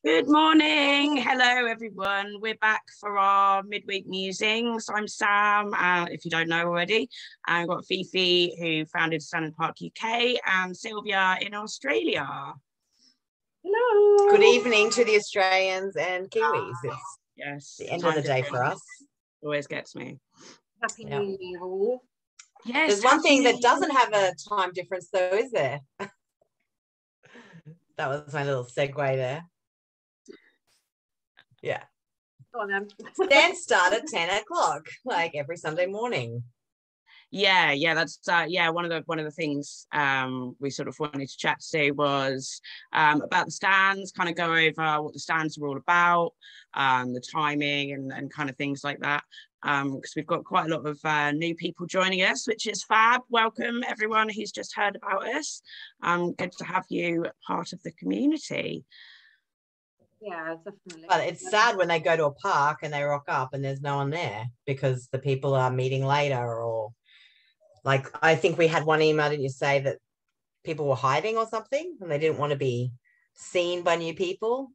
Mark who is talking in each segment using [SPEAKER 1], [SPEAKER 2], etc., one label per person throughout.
[SPEAKER 1] Good morning. Hello, everyone. We're back for our midweek musings. I'm Sam, if you don't know already. I've got Fifi, who founded Standard Park UK, and Silvia in Australia.
[SPEAKER 2] Hello. Good evening to the Australians and Kiwis. It's
[SPEAKER 1] yes,
[SPEAKER 2] the end of the day for us.
[SPEAKER 1] Always gets me.
[SPEAKER 3] Happy New Year, all.
[SPEAKER 1] Yes.
[SPEAKER 2] There's one thing that doesn't have a time difference, though, is there? That was my little segue there. Yeah.
[SPEAKER 3] Go on then.
[SPEAKER 2] Stand start at 10 o'clock, like every Sunday morning.
[SPEAKER 1] Yeah, that's one of the things we sort of wanted to chat to was about the stands, kind of go over what the stands are all about, the timing and kind of things like that, because we've got quite a lot of new people joining us, which is fab. Welcome everyone who's just heard about us. Good to have you part of the community.
[SPEAKER 3] Yeah, definitely.
[SPEAKER 2] But it's sad when they go to a park and they rock up and there's no one there because the people are meeting later, or like I think we had one email, didn't you say, that people were hiding or something and they didn't want to be seen by new people?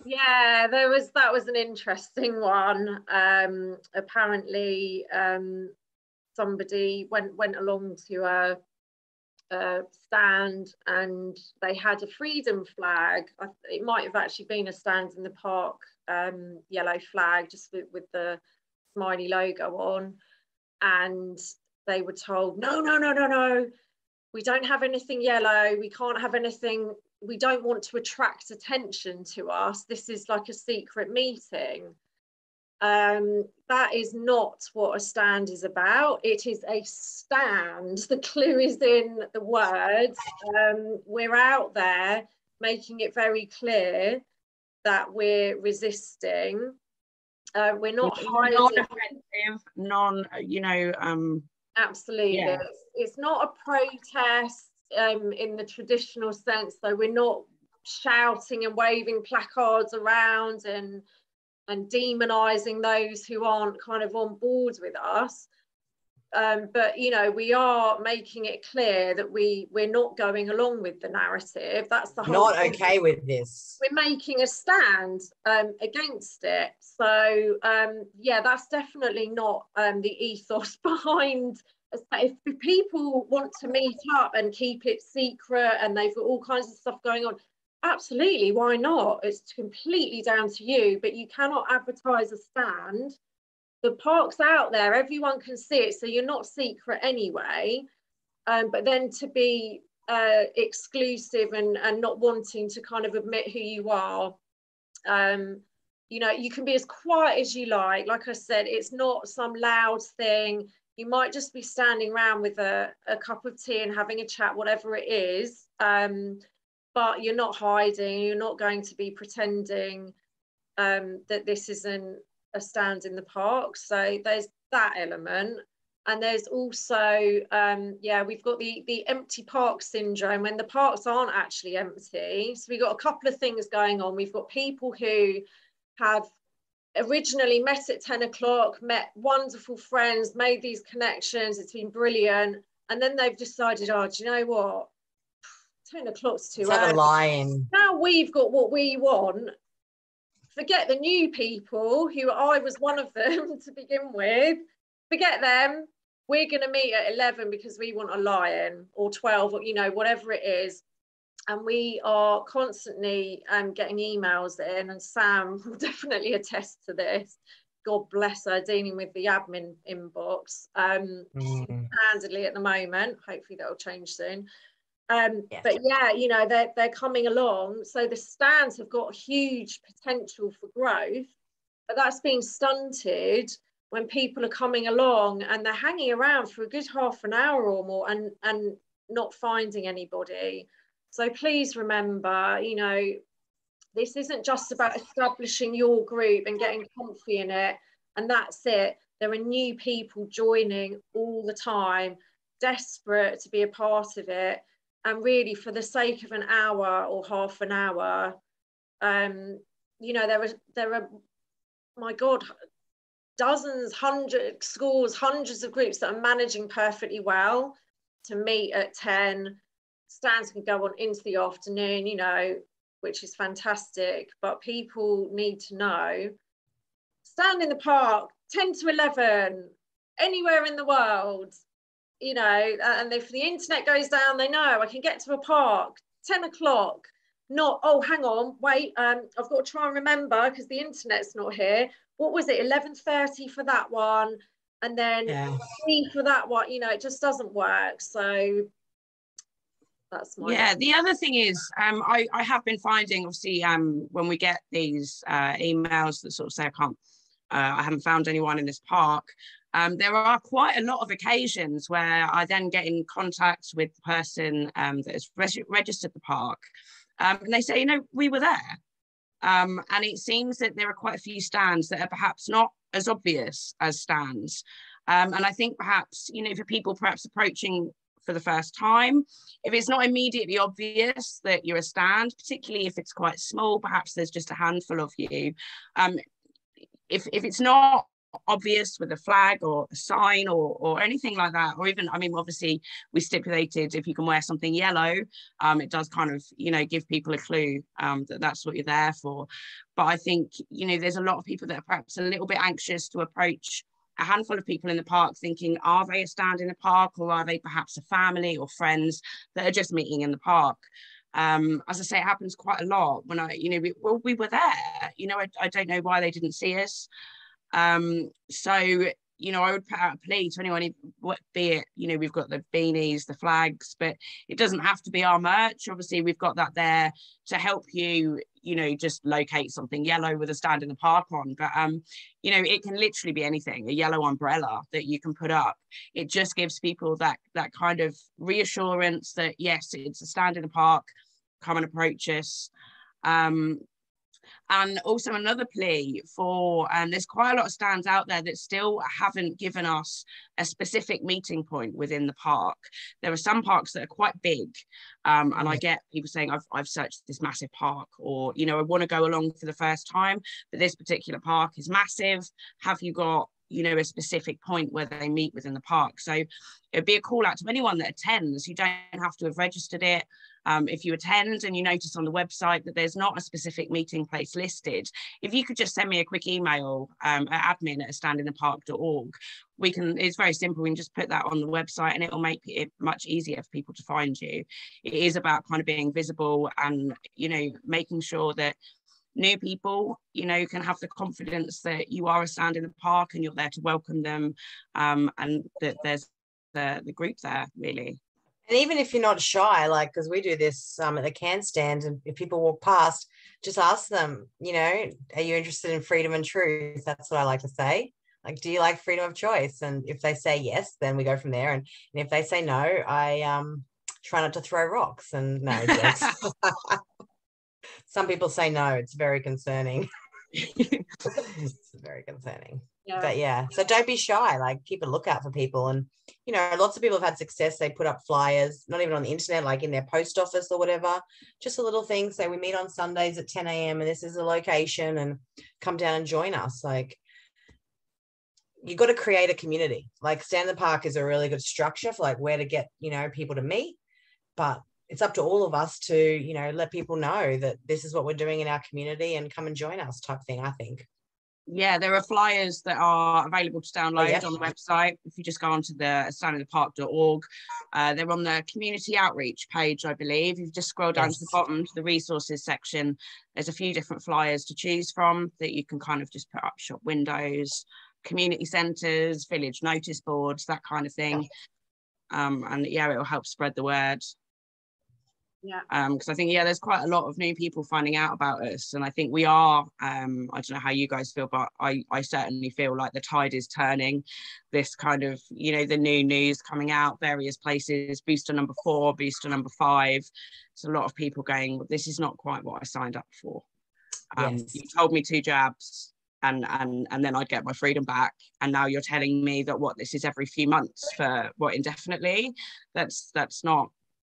[SPEAKER 3] Yeah, that was an interesting one. Apparently somebody went along to a stand and they had a freedom flag. It might have actually been a stand in the park, yellow flag just with the smiley logo on, and they were told no, we don't have anything yellow, we can't have anything, we don't want to attract attention to us, this is like a secret meeting. That is not what a stand is about. It is a stand. The clue is in the words. We're out there making it very clear that we're resisting. We're not hiding.
[SPEAKER 1] Non-offensive,
[SPEAKER 3] absolutely. Yeah. It's not a protest in the traditional sense, though. We're not shouting and waving placards around and demonizing those who aren't kind of on board with us, but we are making it clear that we're not going along with the narrative. That's the whole
[SPEAKER 2] not thing. Okay with this.
[SPEAKER 3] We're making a stand against it. So yeah, that's definitely not the ethos behind. If people want to meet up and keep it secret and they've got all kinds of stuff going on, absolutely, why not? It's completely down to you, but you cannot advertise a stand. The park's out there, everyone can see it, so you're not secret anyway. But then to be exclusive and not wanting to kind of admit who you are, you can be as quiet as you like. Like I said, it's not some loud thing. You might just be standing around with a cup of tea and having a chat, whatever it is. But you're not hiding, you're not going to be pretending that this isn't a stand in the park. So there's that element. And there's also, we've got the empty park syndrome, when the parks aren't actually empty. So we've got a couple of things going on. We've got people who have originally met at 10 o'clock, met wonderful friends, made these connections, it's been brilliant. And then they've decided, oh, do you know what? 10 o'clock's too early.
[SPEAKER 2] Have a lie-in.
[SPEAKER 3] Now we've got what we want. Forget the new people, who I was one of them to begin with. Forget them. We're going to meet at 11 because we want a lie-in, or 12, or whatever it is. And we are constantly getting emails in, and Sam will definitely attest to this. God bless her, dealing with the admin inbox handedly at the moment. Hopefully that'll change soon. Yes. But yeah, they're coming along. So the stands have got huge potential for growth, but that's being stunted when people are coming along and they're hanging around for a good half an hour or more and not finding anybody. So please remember, this isn't just about establishing your group and getting comfy in it, and that's it. There are new people joining all the time, desperate to be a part of it. And really, for the sake of an hour or half an hour, there are, my God, dozens, hundreds, scores, hundreds of groups that are managing perfectly well to meet at 10. Stands can go on into the afternoon. which is fantastic, but people need to know, stand in the park 10 to 11 anywhere in the world, you know, and if the internet goes down, they know I can get to a park 10 o'clock, not, oh, hang on, wait, I've got to try and remember because the internet's not here. What was it, 11:30 for that one, and then 3 for that one? You know, it just doesn't work. So that's my...
[SPEAKER 1] Yeah, the other thing is, I have been finding, obviously, when we get these emails that sort of say I haven't found anyone in this park, there are quite a lot of occasions where I then get in contact with the person that has registered the park, and they say, you know, we were there. And it seems that there are quite a few stands that are perhaps not as obvious as stands. And I think perhaps, you know, for people perhaps approaching for the first time, if it's not immediately obvious that you're a stand, particularly if it's quite small, perhaps there's just a handful of you. If it's not obvious with a flag or a sign or anything like that, or even, I mean, obviously we stipulated if you can wear something yellow, it does kind of, you know, give people a clue that that's what you're there for. But I think, you know, there's a lot of people that are perhaps a little bit anxious to approach a handful of people in the park thinking, are they a stand in the park, or are they perhaps a family or friends that are just meeting in the park? As I say, it happens quite a lot when you know, we were there, you know, I don't know why they didn't see us. So, you know, I would put out a plea to anyone, be it, you know, we've got the beanies, the flags, but it doesn't have to be our merch. Obviously, we've got that there to help you, you know, just locate something yellow with a stand in the park on. But, you know, it can literally be anything, a yellow umbrella that you can put up. It just gives people that kind of reassurance that, yes, it's a stand in the park, come and approach us. And also another plea for, there's quite a lot of stands out there that still haven't given us a specific meeting point within the park. There are some parks that are quite big, and I get people saying, I've searched this massive park, or, you know, I want to go along for the first time, but this particular park is massive. Have you got, you know, a specific point where they meet within the park? So it'd be a call out to anyone that attends. You don't have to have registered it. If you attend and you notice on the website that there's not a specific meeting place listed, if you could just send me a quick email at admin@standinthepark.org, we can, it's very simple, we can just put that on the website and it will make it much easier for people to find you. It is about kind of being visible and, you know, making sure that new people, you know, can have the confidence that you are a stand in the park and you're there to welcome them, and that there's the group there, really.
[SPEAKER 2] And even if you're not shy, like, because we do this at the can stand, and if people walk past, just ask them, you know, are you interested in freedom and truth? That's what I like to say. Like, do you like freedom of choice? And if they say yes, then we go from there. And if they say no, I try not to throw rocks. And no, jokes. Some people say no. It's very concerning. It's very concerning. Yeah. But yeah, so don't be shy, like keep a lookout for people. And, you know, lots of people have had success. They put up flyers, not even on the internet, like in their post office or whatever, just a little thing. Say we meet on Sundays at 10 a.m. and this is the location, and come down and join us. Like, you got to create a community. Like, Stand in the Park is a really good structure for like where to get, you know, people to meet, but it's up to all of us to, you know, let people know that this is what we're doing in our community and come and join us, type thing, I think.
[SPEAKER 1] Yeah, there are flyers that are available to download on the website. If you just go onto the standinthepark.org, they're on the community outreach page, I believe. If you just scroll down to the bottom to the resources section, there's a few different flyers to choose from that you can kind of just put up shop windows, community centres, village notice boards, that kind of thing. And yeah, it'll help spread the word. Yeah, because I think, yeah, there's quite a lot of new people finding out about us, and I think we are, I don't know how you guys feel, but I certainly feel like the tide is turning. This kind of, you know, the new news coming out, various places, booster number 4, booster number 5. There's a lot of people going, well, this is not quite what I signed up for. You told me 2 jabs and then I'd get my freedom back, and now you're telling me that what, this is every few months for what, indefinitely? That's not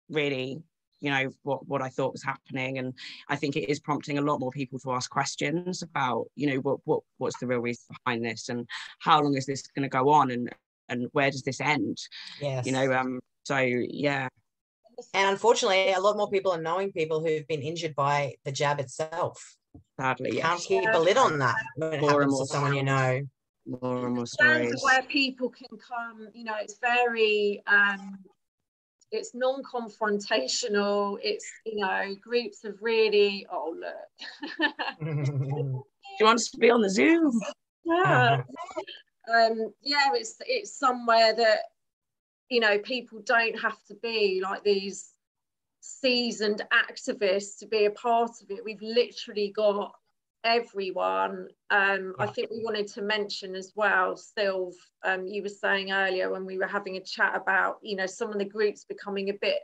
[SPEAKER 1] really, you know, what I thought was happening. And I think it is prompting a lot more people to ask questions about, you know, what's the real reason behind this, and how long is this going to go on, and where does this end? You know, so yeah.
[SPEAKER 2] And unfortunately, a lot more people are knowing people who've been injured by the jab itself.
[SPEAKER 1] Sadly,
[SPEAKER 2] Can't
[SPEAKER 1] yes.
[SPEAKER 2] keep a lid on that when it
[SPEAKER 1] More and
[SPEAKER 2] happens
[SPEAKER 1] more
[SPEAKER 2] to someone you know.
[SPEAKER 1] More and more
[SPEAKER 3] Stands
[SPEAKER 1] stories.
[SPEAKER 3] where people can come, you know, it's very it's non-confrontational. It's, you know, groups of really, oh look.
[SPEAKER 1] She wants to be on the Zoom.
[SPEAKER 3] Yeah. Yeah, it's somewhere that, you know, people don't have to be like these seasoned activists to be a part of it. We've literally got everyone. I think we wanted to mention as well, Sylv, you were saying earlier when we were having a chat about, you know, some of the groups becoming a bit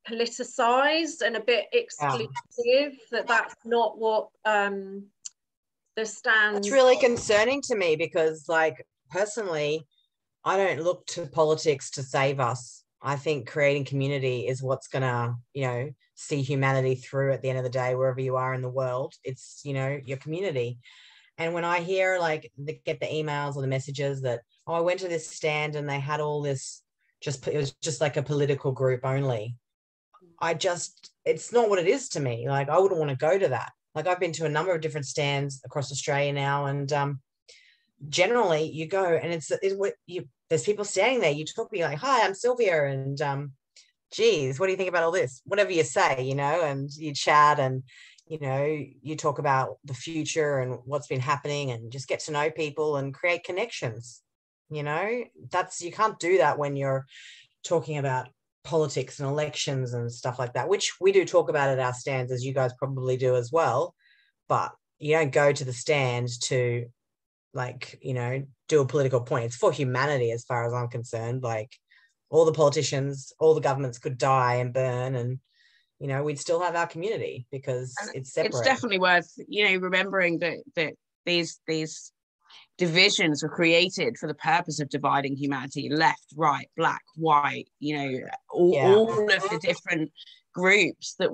[SPEAKER 3] politicized and a bit exclusive, that's not what the stands.
[SPEAKER 2] It's really concerning to me because, like, personally, I don't look to politics to save us. I think creating community is what's gonna, you know, see humanity through at the end of the day, wherever you are in the world. It's, you know, your community. And when I hear, like, get the emails or the messages that, oh, I went to this stand and they had all this, it was just like a political group only. It's not what it is to me. Like, I wouldn't want to go to that. Like, I've been to a number of different stands across Australia now, and generally you go and there's people standing there. You talk to me like, hi, I'm Silvia, and geez, what do you think about all this? Whatever you say, you know, and you chat and, you know, you talk about the future and what's been happening and just get to know people and create connections. You know, you can't do that when you're talking about politics and elections and stuff like that, which we do talk about at our stands, as you guys probably do as well. But you don't go to the stand to, like, you know, do a political point. It's for humanity as far as I'm concerned. Like, all the politicians, all the governments could die and burn, and, you know, we'd still have our community because it's separate.
[SPEAKER 1] It's definitely worth, you know, remembering that these divisions were created for the purpose of dividing humanity: left, right, black, white, you know, all of the different groups that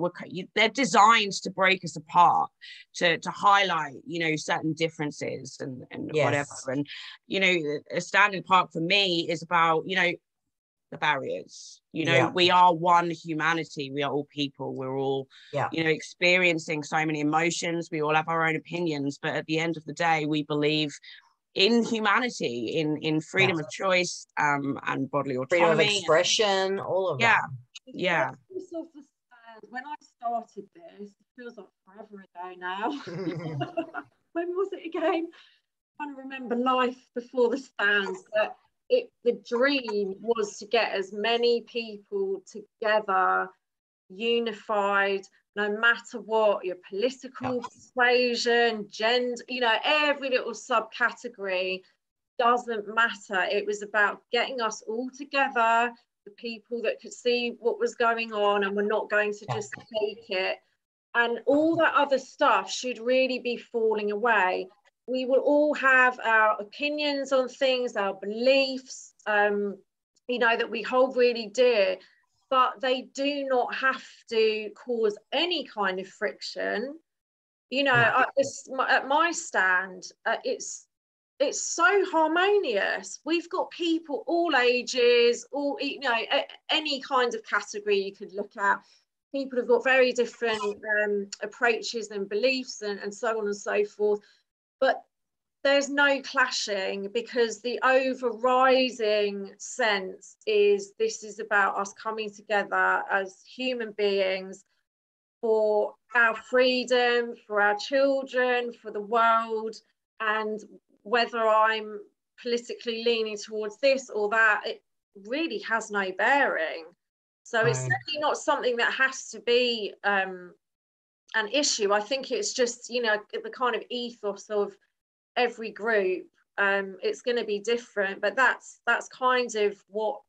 [SPEAKER 1] they're designed to break us apart, to highlight, you know, certain differences and whatever. And, you know, a standing apart for me is about, you know, the barriers. You know, we are one humanity. We are all people. We're all, you know, experiencing so many emotions. We all have our own opinions, but at the end of the day, we believe in humanity, in freedom of choice, and bodily autonomy,
[SPEAKER 2] freedom of expression, all of that.
[SPEAKER 3] When I started this, it feels like forever ago now. When was it again? I'm trying to remember life before the stands, but the dream was to get as many people together, unified, no matter what your political persuasion, gender, you know, every little subcategory doesn't matter. It was about getting us all together, the people that could see what was going on and were not going to just take it. And all that other stuff should really be falling away. We will all have our opinions on things, our beliefs, you know, that we hold really dear, but they do not have to cause any kind of friction. You know, at my stand, it's so harmonious. We've got people all ages, all, you know, any kind of category you could look at. People have got very different approaches and beliefs and so on and so forth. But there's no clashing, because the overriding sense is this is about us coming together as human beings for our freedom, for our children, for the world. And whether I'm politically leaning towards this or that, it really has no bearing. So it's certainly not something that has to be an issue. I think it's just, you know, the kind of ethos of every group. It's going to be different, but that's kind of what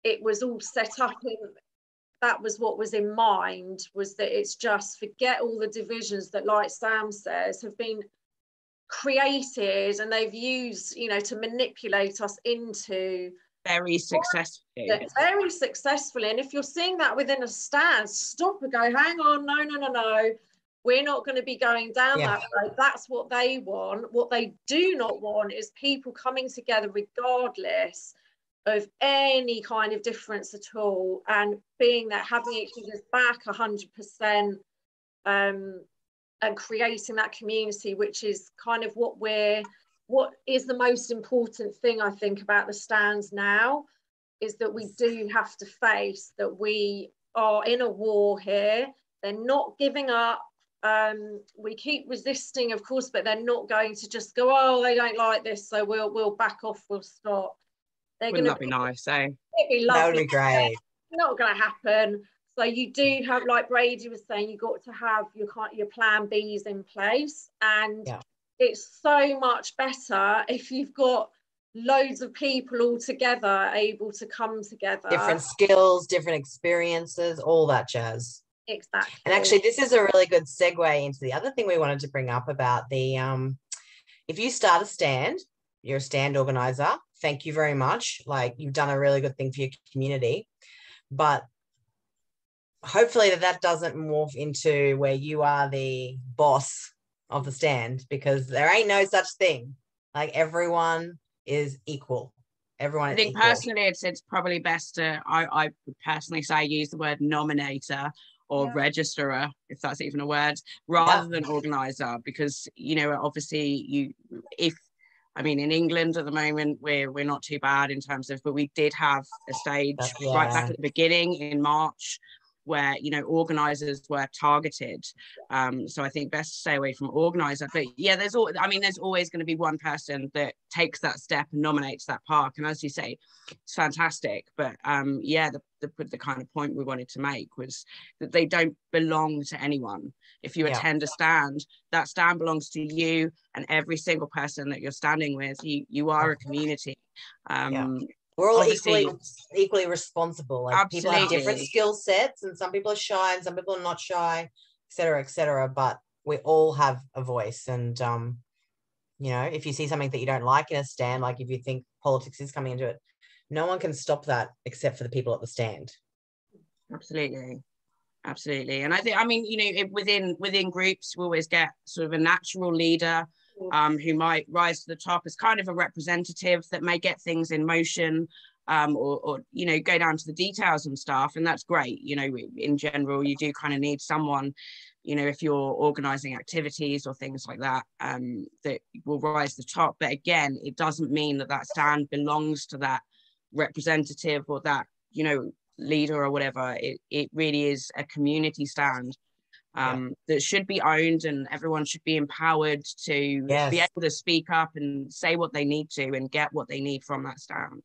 [SPEAKER 3] it was all set up in. That was what was in mind, was that it's just forget all the divisions that, like Sam says, have been created and they've used, you know, to manipulate us into
[SPEAKER 1] very successfully.
[SPEAKER 3] And if you're seeing that within a stand, stop and go, hang on, no, we're not going to be going down that road. That's what they want. What they do not want is people coming together regardless of any kind of difference at all, and being there, having each other's back 100%, and creating that community, which is kind of what is the most important thing I think about the stands now, is that we do have to face that we are in a war here. They're not giving up. We keep resisting, of course, but they're not going to just go, oh, they don't like this, so we'll back off, we'll stop.
[SPEAKER 1] Wouldn't that be nice, eh?
[SPEAKER 3] It'd be lovely.
[SPEAKER 2] That would be great.
[SPEAKER 3] Not going to happen. So you do have, like Brady was saying, you got to have your plan Bs in place, and it's so much better if you've got loads of people all together able to come together.
[SPEAKER 2] Different skills, different experiences, all that jazz.
[SPEAKER 3] Exactly.
[SPEAKER 2] And actually, this is a really good segue into the other thing we wanted to bring up about the if you start a stand, you're a stand organizer, thank you very much. Like, you've done a really good thing for your community, but hopefully that doesn't morph into where you are the boss of the stand, because there ain't no such thing. Like, everyone is equal. Everyone is
[SPEAKER 1] I think
[SPEAKER 2] equal.
[SPEAKER 1] personally it's probably best to, I would personally say, use the word nominator or registerer, if that's even a word, rather than organizer, because, you know, obviously in England at the moment, we're not too bad in terms of, but we did have a stage right back at the beginning in March where, you know, organisers were targeted. So I think best to stay away from organiser. But yeah, there's always going to be one person that takes that step and nominates that park. And as you say, it's fantastic. But the kind of point we wanted to make was that they don't belong to anyone. If you attend a stand, that stand belongs to you and every single person that you're standing with. You are a community.
[SPEAKER 2] We're all equally responsible. Like,
[SPEAKER 1] absolutely.
[SPEAKER 2] People have different skill sets, and some people are shy and some people are not shy, et cetera, but we all have a voice. And you know, if you see something that you don't like in a stand, like if you think politics is coming into it, no one can stop that except for the people at the stand.
[SPEAKER 1] Absolutely. And I think, you know, within groups, we always get sort of a natural leader who might rise to the top as kind of a representative that may get things in motion, or you know, go down to the details and stuff, and that's great. You know, in general, you do kind of need someone, you know, if you're organizing activities or things like that, that will rise to the top. But again, it doesn't mean that stand belongs to that representative or that, you know, leader or whatever. It really is a community stand that should be owned, and everyone should be empowered to be able to speak up and say what they need to and get what they need from that stand.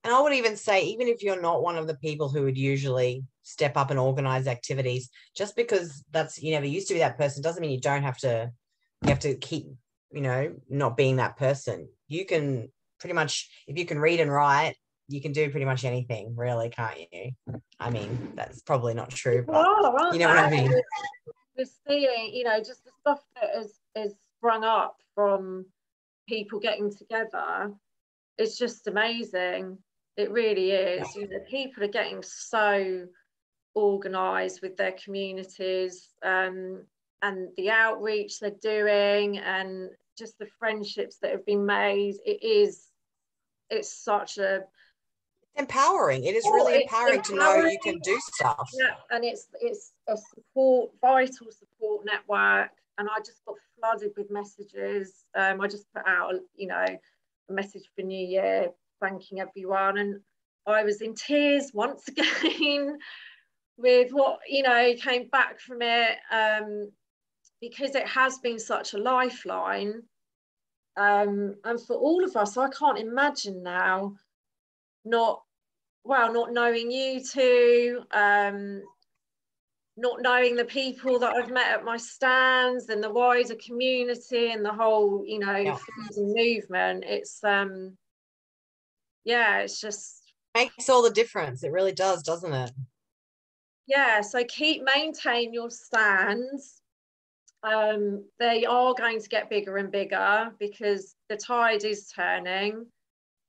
[SPEAKER 2] And I would even say, even if you're not one of the people who would usually step up and organize activities, just because you never used to be that person doesn't mean you have to keep, you know, not being that person. You can pretty much, if you can read and write, you can do pretty much anything, really, can't you? I mean, that's probably not true, but you know what I mean?
[SPEAKER 3] We're seeing, you know, just the stuff that is sprung up from people getting together. It's just amazing. It really is. You know, people are getting so organised with their communities, and the outreach they're doing, and just the friendships that have been made. It's such a
[SPEAKER 2] empowering. It is really empowering to know you can do stuff.
[SPEAKER 3] Yeah, and it's a vital support network. And I just got flooded with messages. I just put out, you know, a message for New Year, thanking everyone, and I was in tears once again with what, you know, came back from it, because it has been such a lifeline, and for all of us. So I can't imagine now not knowing you two, not knowing the people that I've met at my stands and the wider community and the whole, you know, freedom movement. It's it's just
[SPEAKER 2] makes all the difference. It really does, doesn't it?
[SPEAKER 3] Yeah, so maintain your stands. They are going to get bigger and bigger because the tide is turning,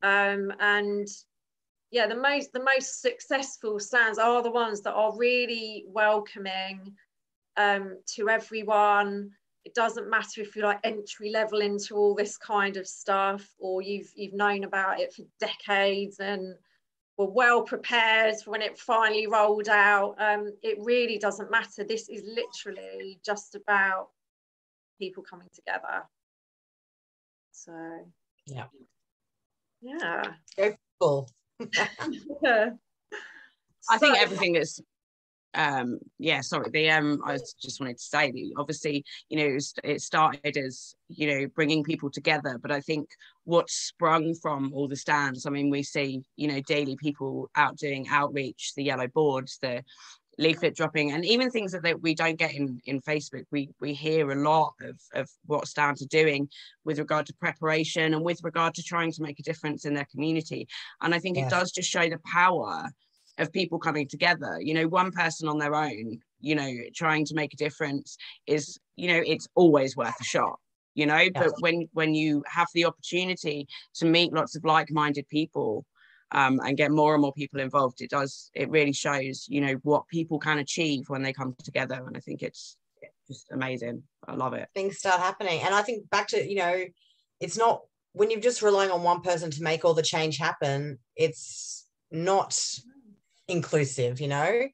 [SPEAKER 3] and yeah, the most successful stands are the ones that are really welcoming to everyone. it doesn't matter if you're like entry level into all this kind of stuff, or you've known about it for decades and were well prepared for when it finally rolled out. It really doesn't matter. This is literally just about people coming together. So yeah,
[SPEAKER 2] Go full.
[SPEAKER 3] yeah.
[SPEAKER 1] I think everything that's sorry, I just wanted to say that obviously, you know, it started as, you know, bringing people together, but I think what's sprung from all the stands, I mean, we see, you know, daily people out doing outreach, the yellow boards, the leaflet dropping, and even things that we don't get in Facebook. We hear a lot of what stands are doing with regard to preparation and with regard to trying to make a difference in their community. And I think it does just show the power of people coming together. You know, one person on their own, you know, trying to make a difference is, you know, it's always worth a shot, you know. But when you have the opportunity to meet lots of like-minded people, and get more and more people involved, it really shows, you know, what people can achieve when they come together. And I think it's just amazing. I love it.
[SPEAKER 2] Things start happening. And I think back to, you know, it's not, when you're just relying on one person to make all the change happen, it's not inclusive, you know.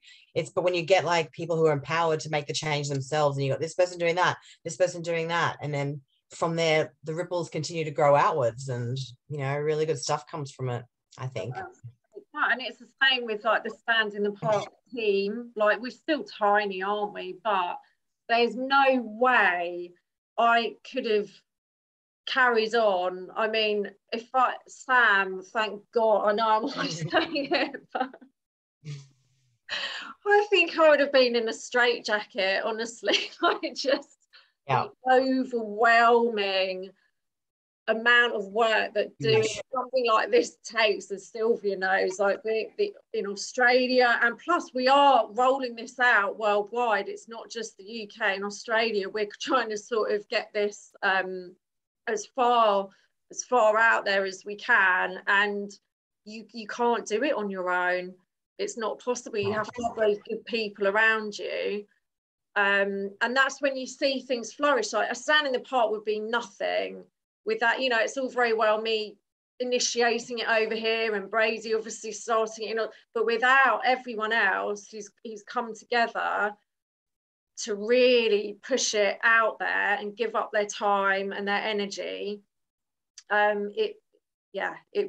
[SPEAKER 2] But when you get like people who are empowered to make the change themselves, and you got this person doing that, this person doing that, and then from there the ripples continue to grow outwards, and, you know, really good stuff comes from it, I think.
[SPEAKER 3] And it's the same with like the Stands in the Park team. Like, we're still tiny, aren't we? But there's no way I could have carried on. I mean, Sam, thank God, I know I'm always saying it, but I think I would have been in a straitjacket, honestly. Like, just the overwhelming amount of work that doing something like this takes, as Silvia knows, like in Australia, and plus we are rolling this out worldwide. It's not just the UK and Australia. We're trying to sort of get this as far out there as we can, and you can't do it on your own. It's not possible. You have to have those good people around you. And that's when you see things flourish. Like a Stand in the Park would be nothing with that. You know, it's all very well me initiating it over here and Brady obviously starting it, you know, but without everyone else who's come together to really push it out there and give up their time and their energy, it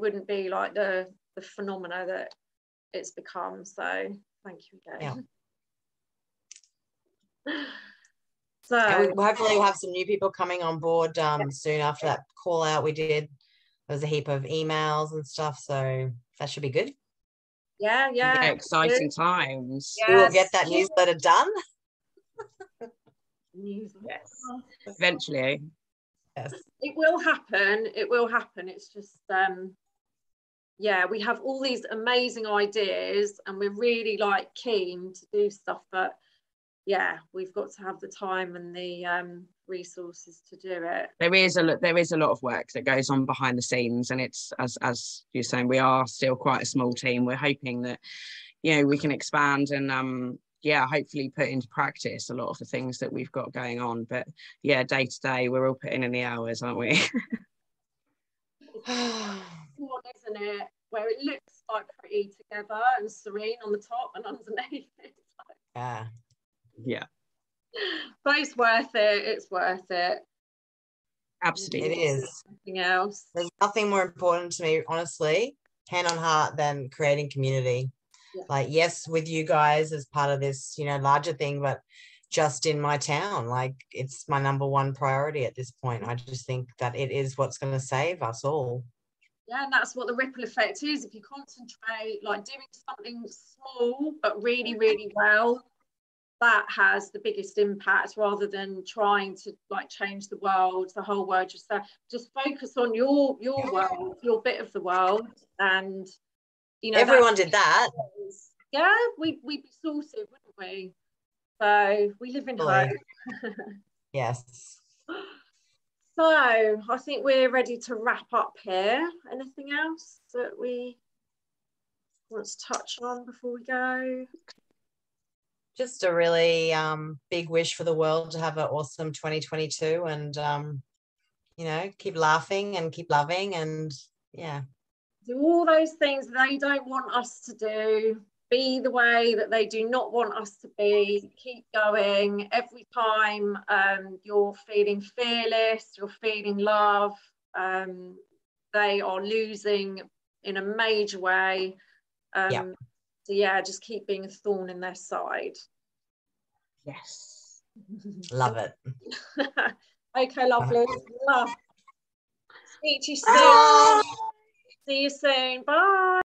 [SPEAKER 3] wouldn't be like the phenomena that it's become. So thank you again. So
[SPEAKER 2] hopefully we'll have some new people coming on board soon after that call out we did. There was a heap of emails and stuff, so that should be good.
[SPEAKER 3] Yeah,
[SPEAKER 1] exciting times.
[SPEAKER 2] We will get that newsletter done.
[SPEAKER 1] Yes, eventually.
[SPEAKER 2] Yes,
[SPEAKER 3] it will happen. It's just we have all these amazing ideas and we're really like keen to do stuff, but we've got to have the time and the resources to do it.
[SPEAKER 1] There is a lot of work that goes on behind the scenes, and it's as you're saying, we are still quite a small team. We're hoping that, you know, we can expand and hopefully put into practice a lot of the things that we've got going on. But day to day, we're all putting in the hours, aren't we?
[SPEAKER 3] Isn't it? Where it looks like pretty together and serene on the top, and underneath it's like, but it's worth it.
[SPEAKER 1] Absolutely,
[SPEAKER 2] it is.
[SPEAKER 3] Nothing else.
[SPEAKER 2] There's nothing more important to me, honestly, hand on heart, than creating community. Like, yes, with you guys as part of this, you know, larger thing, but just in my town, like, it's my number one priority at this point. I just think that it is what's going to save us all.
[SPEAKER 3] Yeah, and that's what the ripple effect is. If you concentrate, like doing something small but really, really well, that has the biggest impact, rather than trying to like change the world, the whole world. Just focus on your world, your bit of the world, and you know,
[SPEAKER 2] everyone did that.
[SPEAKER 3] Yeah, we'd be sorted, wouldn't we? So we live in hope.
[SPEAKER 2] Yes.
[SPEAKER 3] So I think we're ready to wrap up here. Anything else that we want to touch on before we go?
[SPEAKER 2] just a really big wish for the world to have an awesome 2022, and you know, keep laughing and keep loving, and yeah,
[SPEAKER 3] do all those things they don't want us to do, be the way that they do not want us to be, keep going. Every time you're feeling fearless, you're feeling love, they are losing in a major way.
[SPEAKER 2] yeah.
[SPEAKER 3] So yeah, just keep being a thorn in their side.
[SPEAKER 1] Yes.
[SPEAKER 2] Love it.
[SPEAKER 3] Okay, lovely. Love. Speak to you soon. See you soon. Bye.